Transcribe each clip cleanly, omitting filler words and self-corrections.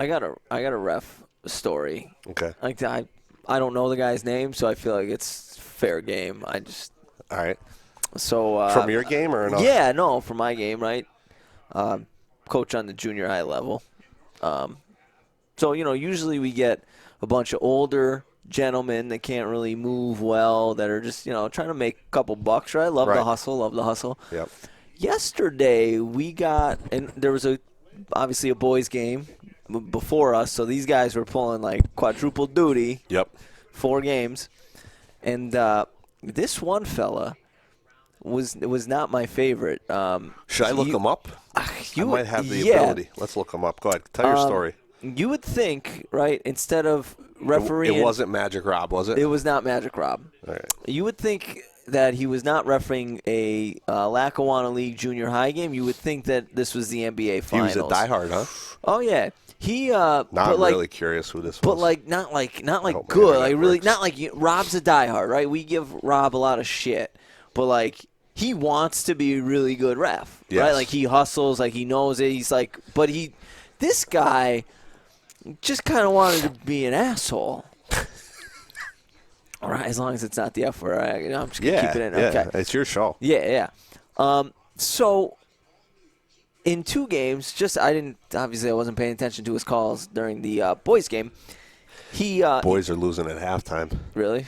I got a ref story. Okay. Like I don't know the guy's name, so I feel like it's fair game. All right. So From your game or no? Yeah, no, for my game, right? Coach on the junior high level. So usually we get a bunch of older gentlemen that can't really move well, that are just trying to make a couple bucks, right? Love the hustle. Yep. Yesterday we got, and there was obviously a boys game before us, so these guys were pulling like quadruple duty. Yep. 4 games, and this one fella was not my favorite. Should I look him up? I might have the ability. Let's look him up. Go ahead. Tell your story. You would think, right, instead of refereeing... It wasn't Magic Rob, was it? It was not Magic Rob. All right. You would think that he was not refereeing a Lackawanna League junior high game. You would think that this was the NBA Finals. He was a diehard, huh? Oh, yeah. I'm really curious who this was. But not like good. Like really, not like Rob's a diehard, right? We give Rob a lot of shit, but like he wants to be a really good ref, right? Like he hustles, like he knows it. He's like, but this guy just kind of wanted to be an asshole. All right, as long as it's not the F word, I'm just gonna keep it in. Okay, it's your show. Yeah. So. In 2 games, obviously I wasn't paying attention to his calls during the boys game. Boys are losing at halftime. Really?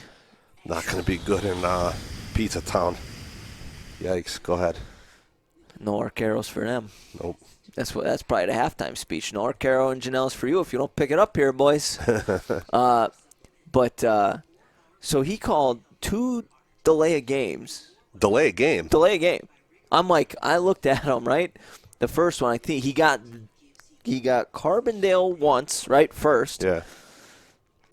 Not going to be good in Pizza Town. Yikes! Go ahead. No Arcaros for them. Nope. That's probably the halftime speech. No Arcaro and Janelle's for you if you don't pick it up here, boys. So he called 2 delay of games. Delay a game. Delay a game. I'm like, I looked at him, right? The first one, I think he got Carbondale once, right? First. Yeah.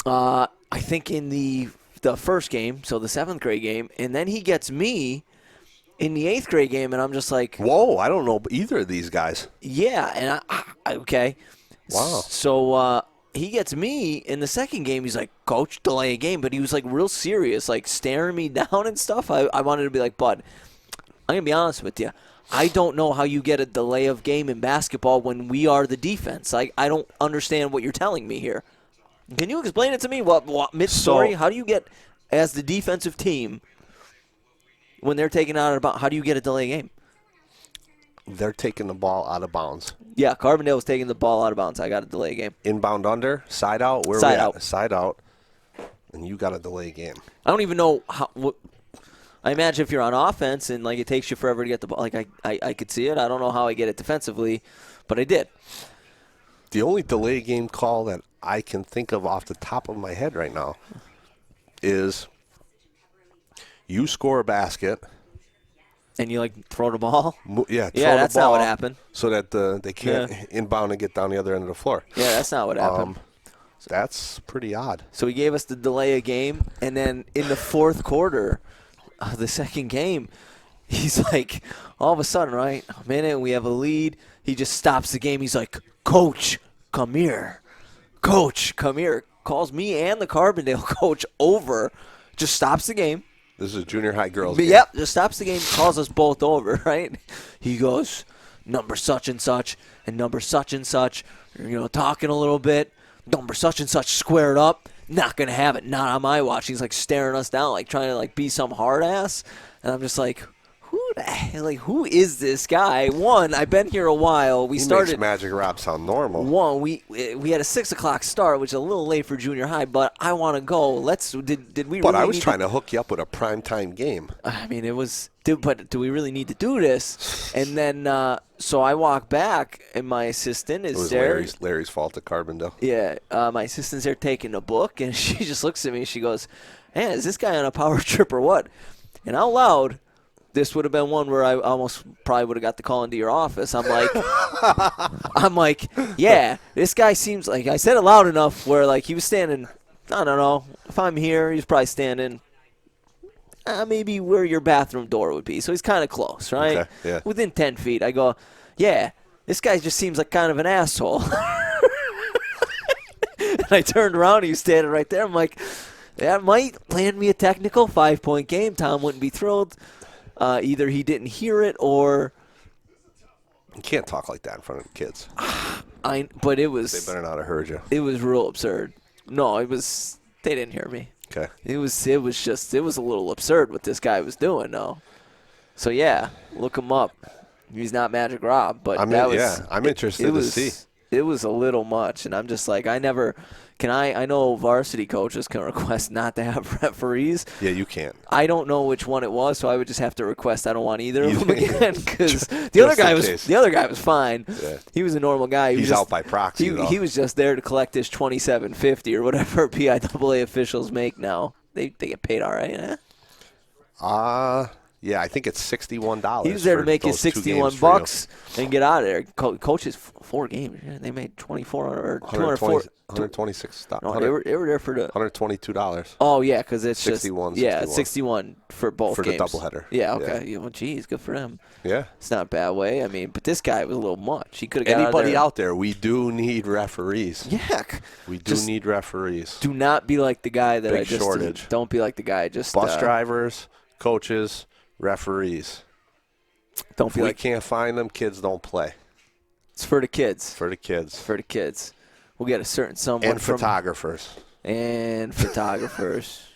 I think in the first game, so the 7th grade game, and then he gets me in the 8th grade game, and I'm just like, whoa! I don't know either of these guys. Yeah, and I okay. Wow. So he gets me in the 2nd game. He's like, Coach, delay a game, but he was like real serious, like staring me down and stuff. I wanted to be like, Bud, I'm gonna be honest with you. I don't know how you get a delay of game in basketball when we are the defense. I don't understand what you're telling me here. Can you explain it to me? What mid-story? How do you get, as the defensive team, when they're taking out of bounds, how do you get a delay game? They're taking the ball out of bounds. Yeah, Carbondale was taking the ball out of bounds. I got a delay game. Inbound under, side out. Where side we out. At? Side out. And you got a delay game. I don't even know how. I imagine if you're on offense and like it takes you forever to get the ball, like I could see it. I don't know how I get it defensively, but I did. The only delay game call that I can think of off the top of my head right now is you score a basket. And you like throw the ball? Yeah, that's the ball not what happened. So that they can't inbound and get down the other end of the floor. Yeah, that's not what happened. That's pretty odd. So he gave us the delay a game, and then in the 4th quarter of the 2nd game, he's like, all of a sudden, right, a minute, we have a lead. He just stops the game. He's like, Coach, come here. Coach, come here. Calls me and the Carbondale coach over, just stops the game. This is a junior high girls game. Yep, just stops the game, calls us both over, right? He goes, number such and such, and number such and such, talking a little bit. Number such and such squared up. Not going to have it. Not on my watch. He's like staring us down, like trying to like be some hard ass. And I'm just like, who is this guy? One, I've been here a while. He makes Magic Rob sound normal. One, we had a 6 o'clock start, which is a little late for junior high, but I want to go. Did we? But really I was trying to hook you up with a primetime game. I mean, it was. But do we really need to do this? And then, so I walk back, and my assistant is there. It was Larry's fault at Carbondale. Yeah, my assistant's there taking a book, and she just looks at me. She goes, "Man, is this guy on a power trip or what?" And out loud, this would have been one where I almost probably would have got the call into your office. I'm like, yeah, this guy seems like, I said it loud enough where like he was standing, I don't know, if I'm here, he's probably standing maybe where your bathroom door would be. So he's kind of close, right? Okay, yeah. Within 10 feet. I go, yeah, this guy just seems like kind of an asshole. And I turned around and he was standing right there. I'm like, that might land me a technical 5-point game. Tom wouldn't be thrilled. Either he didn't hear it or... You can't talk like that in front of the kids. But it They was better not have heard you. it was real absurd. No, it was. They didn't hear me. Okay. It was a little absurd what this guy was doing, though. So yeah, look him up. He's not Magic Rob, but I'm interested to see. It was a little much, and I'm just like, I know varsity coaches can request not to have referees. Yeah, you can't. I don't know which one it was, so I would just have to request I don't want either of them again, because the other guy was fine. Yeah. He was a normal guy. He's out by proxy, though. He was just there to collect his $27.50 or whatever PIAA officials make now. They get paid all right, eh? Yeah, I think it's $61. He was there to make his $61 $61 and get out of there. Coaches 4 games. They made $2,400 or $240. $126. No, they were there for the $122. Oh yeah, because it's 61, just 61. 61 for both for games. the doubleheader. Yeah, okay. Yeah. Well, geez, good for them. Yeah, it's not a bad way. I mean, but this guy was a little much. He could have got anybody out there. We do need referees. Yeah, we do need referees. Do not be like the guy that Big I just shortage. Don't be like the guy I just bus drivers, coaches, referees. Don't be if like we can't find them. Kids don't play. It's for the kids. For the kids. For the kids. We'll get a certain someone and photographers. And photographers.